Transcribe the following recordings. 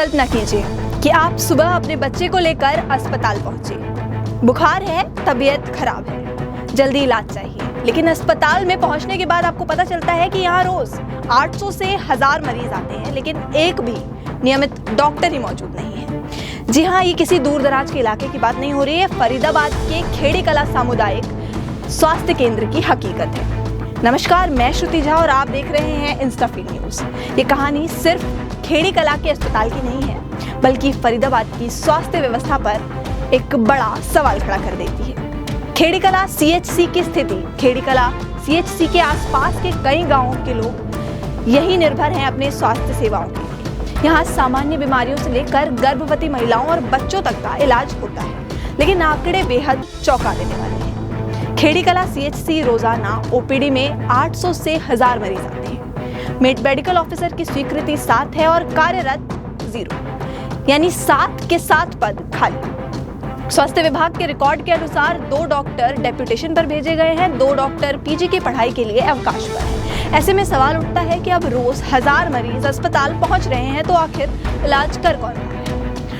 कल्पना कीजिए कि आप सुबह अपने बच्चे को लेकर अस्पताल पहुंचे। बुखार है, तबीयत खराब है, जल्दी इलाज चाहिए, लेकिन अस्पताल में पहुंचने के बाद आपको पता चलता है कि यहाँ रोज 800 से 1000 मरीज आते हैं, लेकिन एक भी नियमित डॉक्टर ही मौजूद नहीं है। जी हाँ, ये किसी दूर दराज के इलाके की बात नहीं हो रही है, फरीदाबाद के खेड़ी कला सामुदायिक स्वास्थ्य केंद्र की हकीकत है। नमस्कार, मैं श्रुति झा और आप देख रहे हैं इंस्टाफीड न्यूज। ये कहानी सिर्फ खेड़ी कला के अस्पताल की नहीं है, बल्कि फरीदाबाद की स्वास्थ्य व्यवस्था पर एक बड़ा सवाल खड़ा कर देती है। खेड़ी कला सीएचसी की स्थिति, खेड़ी कला सीएचसी के आसपास के कई गांवों के लोग यही निर्भर हैं अपने स्वास्थ्य सेवाओं के लिए। यहाँ सामान्य बीमारियों से लेकर गर्भवती महिलाओं और बच्चों तक का इलाज होता है, लेकिन आंकड़े बेहद चौंका देने वाले हैं। खेड़ी कला सीएचसी रोजाना ओपीडी में 800 से 1000 मरीज आते हैं। मेडिकल ऑफिसर की स्वीकृति 7 है और कार्यरत 0, यानी 7 के 7 पद खाली। स्वास्थ्य विभाग के रिकॉर्ड के अनुसार 2 डॉक्टर डेप्यूटेशन पर भेजे गए हैं, 2 डॉक्टर पीजी की पढ़ाई के लिए अवकाश पर हैं। ऐसे में सवाल उठता है कि अब रोज 1000 मरीज अस्पताल पहुंच रहे हैं, तो आखिर इलाज कर कौन रहा है?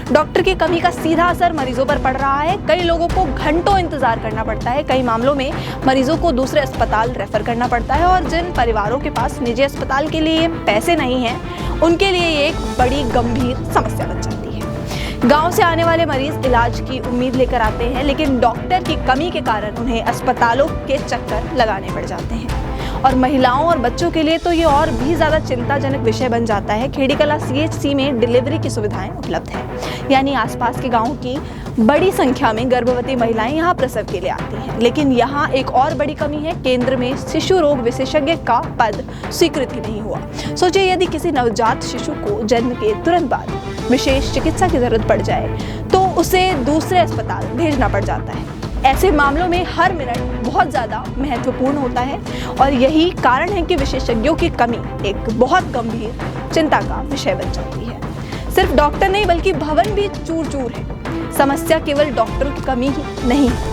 डॉक्टर की कमी का सीधा असर मरीजों पर पड़ रहा है। कई लोगों को घंटों इंतजार करना पड़ता है, कई मामलों में मरीजों को दूसरे अस्पताल रेफर करना पड़ता है, और जिन परिवारों के पास निजी अस्पताल के लिए पैसे नहीं हैं, उनके लिए ये एक बड़ी गंभीर समस्या बन जाती है। गांव से आने वाले मरीज इलाज की उम्मीद लेकर आते हैं, लेकिन डॉक्टर की कमी के कारण उन्हें अस्पतालों के चक्कर लगाने पड़ जाते हैं, और महिलाओं और बच्चों के लिए तो ये और भी ज्यादा चिंताजनक विषय बन जाता है। खेड़ी कला सीएचसी में डिलीवरी की सुविधाएं उपलब्ध है, यानी आसपास के गांवों की बड़ी संख्या में गर्भवती महिलाएं यहाँ प्रसव के लिए आती हैं। लेकिन यहाँ एक और बड़ी कमी है, केंद्र में शिशु रोग विशेषज्ञ का पद स्वीकृति नहीं हुआ। सोचिए, यदि किसी नवजात शिशु को जन्म के तुरंत बाद विशेष चिकित्सा की जरूरत पड़ जाए तो उसे दूसरे अस्पताल भेजना पड़ जाता है। ऐसे मामलों में हर मिनट बहुत ज़्यादा महत्वपूर्ण होता है, और यही कारण है कि विशेषज्ञों की कमी एक बहुत गंभीर चिंता का विषय बन जाती है। सिर्फ डॉक्टर नहीं, बल्कि भवन भी चूर चूर है। समस्या केवल डॉक्टरों की कमी ही नहीं है।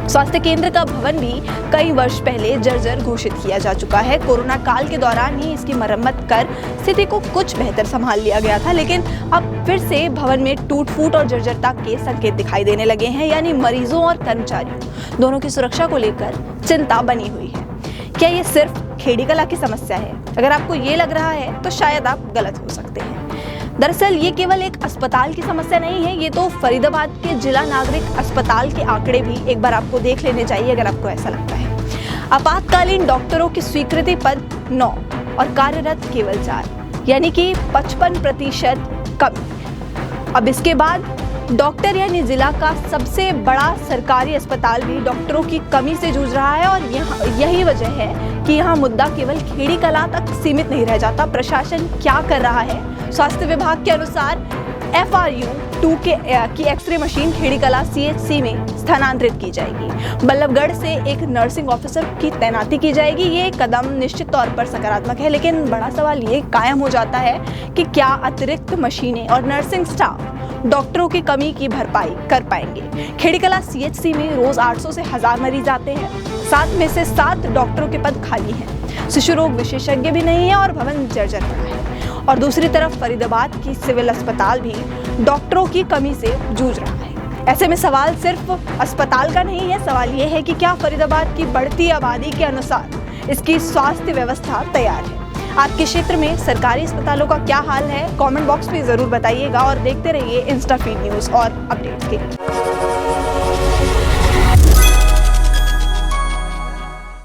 स्वास्थ्य केंद्र का भवन भी कई वर्ष पहले जर्जर घोषित किया जा चुका है। कोरोना काल के दौरान ही इसकी मरम्मत कर स्थिति को कुछ बेहतर संभाल लिया गया था, लेकिन अब फिर से भवन में टूट फूट और जर्जरता के संकेत दिखाई देने लगे हैं, यानी मरीजों और कर्मचारियों दोनों की सुरक्षा को लेकर चिंता बनी हुई है। क्या ये सिर्फ खेड़ी कला की समस्या है? अगर आपको ये लग रहा है तो शायद आप गलत हो सकते हैं। दरअसल ये केवल एक अस्पताल की समस्या नहीं है, ये तो फरीदाबाद के जिला नागरिक अस्पताल के आंकड़े भी एक बार आपको देख लेने चाहिए अगर आपको ऐसा लगता है। आपातकालीन डॉक्टरों की स्वीकृति पद 9 और कार्यरत केवल 4, यानी कि 55% कम। अब इसके बाद डॉक्टर यानी जिला का सबसे बड़ा सरकारी अस्पताल भी डॉक्टरों की कमी से जूझ रहा है, और यही वजह है कि यहाँ मुद्दा केवल खेड़ी कला तक सीमित नहीं रह जाता। प्रशासन क्या कर रहा है? स्वास्थ्य विभाग के अनुसार FRU-2 की एक्सरे मशीन खेड़ी कला सीएचसी में स्थानांतरित की जाएगी। बल्लभगढ़ से एक नर्सिंग ऑफिसर की तैनाती की जाएगी। ये कदम निश्चित तौर पर सकारात्मक है, लेकिन बड़ा सवाल ये कायम हो जाता है कि क्या अतिरिक्त मशीनें और नर्सिंग स्टाफ डॉक्टरों की कमी की भरपाई कर पाएंगे? खेड़ी कला सीएचसी में रोज 800 से 1000 मरीज आते हैं, 7 में से 7 डॉक्टरों के पद खाली हैं। शिशु रोग विशेषज्ञ भी नहीं है और भवन जर्जर पड़ा है। और दूसरी तरफ फरीदाबाद की सिविल अस्पताल भी डॉक्टरों की कमी से जूझ रहा है। ऐसे में सवाल सिर्फ अस्पताल का नहीं है, सवाल ये है कि क्या फरीदाबाद की बढ़ती आबादी के अनुसार इसकी स्वास्थ्य व्यवस्था तैयार है? आपके क्षेत्र में सरकारी अस्पतालों का क्या हाल है? कमेंट बॉक्स में जरूर बताइएगा, और देखते रहिए इंस्टाफीड न्यूज और अपडेट्स के लिए।